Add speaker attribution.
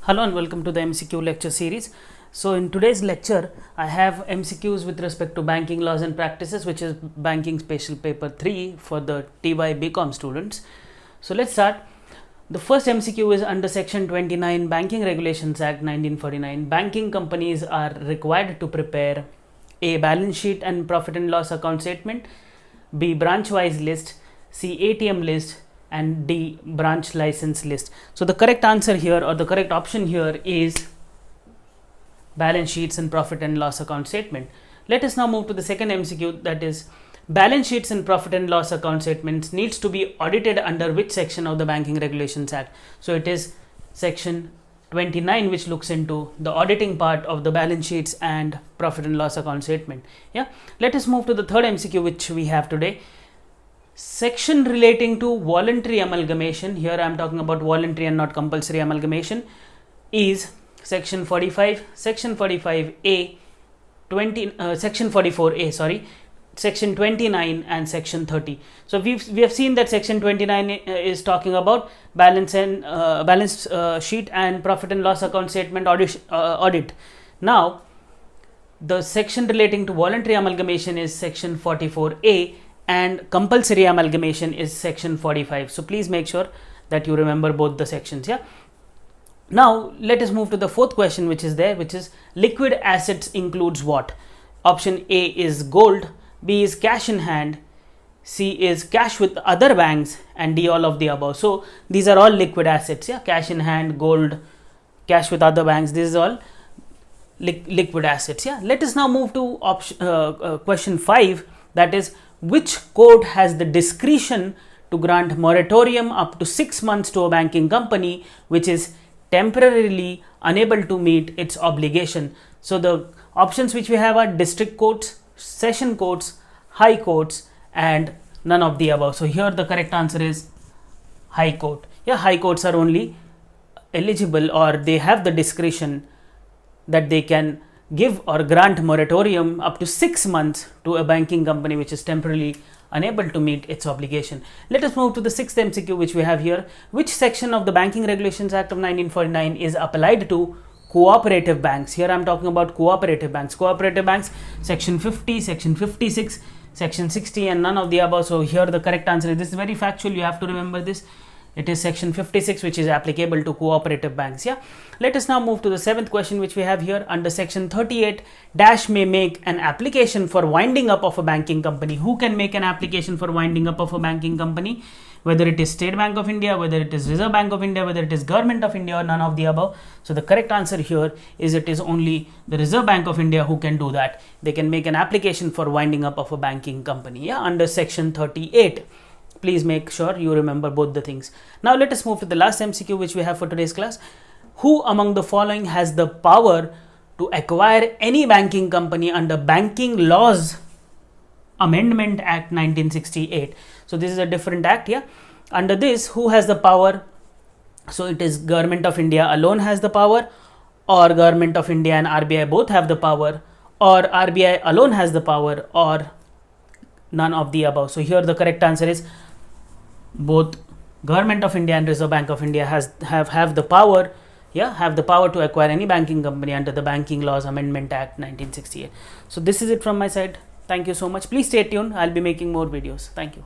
Speaker 1: Hello and welcome to the MCQ lecture series. So in today's lecture, I have MCQs with respect to banking laws and practices, which is banking special paper 3 for the TY BCom students. So let's start. The first MCQ is under section 29 Banking Regulations Act 1949. Banking companies are required to prepare A. balance sheet and profit and loss account statement, B. branch wise list, C. ATM list, and D. branch license list. So the correct answer here, or the correct option here, is balance sheets and profit and loss account statement. Let us now move to the second MCQ, that is balance sheets and profit and loss account statements needs to be audited under which section of the Banking Regulations Act. So it is section 29 which looks into the auditing part of the balance sheets and profit and loss account statement. Let us move to the third MCQ which we have today. Section relating to voluntary amalgamation, here I am talking about voluntary and not compulsory amalgamation, is section 45, section 45A, section 44A, sorry, section 29 and section 30. So we have seen that section 29 is talking about balance sheet and profit and loss account statement audit. Now the section relating to voluntary amalgamation is section 44A and compulsory amalgamation is section 45. So please make sure that you remember both the sections. Now let us move to the fourth question which is there, which is liquid assets includes what? Option A is gold, B is cash in hand, C is cash with other banks, and D all of the above. So these are all liquid assets, cash in hand, gold, cash with other banks, this is all liquid assets. Let us now move to question 5, that is which court has the discretion to grant moratorium up to 6 months to a banking company which is temporarily unable to meet its obligation. So the options which we have are district courts, session courts, high courts, and none of the above. So here the correct answer is high court. High courts are only eligible, or they have the discretion that they can give or grant moratorium up to 6 months to a banking company which is temporarily unable to meet its obligation. Let us move to the sixth MCQ which we have here. Which section of the Banking Regulations Act of 1949 is applied to cooperative banks? Here I am talking about cooperative banks. Cooperative banks, section 50, section 56, section 60, and none of the above. So here the correct answer is, this is very factual, you have to remember this. It is section 56 which is applicable to cooperative banks. Let us now move to the seventh question which we have here. Under section 38 dash may make an application for winding up of a banking company. Who can make an application for winding up of a banking company? Whether it is State Bank of India, whether it is Reserve Bank of India, whether it is Government of India, or none of the above. So the correct answer here is it is only the Reserve Bank of India who can do that. They can make an application for winding up of a banking company under section 38. Please make sure you remember both the things. Now let us move to the last MCQ which we have for today's class. Who among the following has the power to acquire any banking company under Banking Laws Amendment Act 1968? So this is a different act. Under this, who has the power? So it is Government of India alone has the power, or Government of India and RBI both have the power, or RBI alone has the power, or none of the above. So here the correct answer is both Government of India and Reserve Bank of India have the power, have the power to acquire any banking company under the Banking Laws Amendment Act 1968. So this is it from my side. Thank you so much. Please stay tuned. I'll be making more videos. Thank you.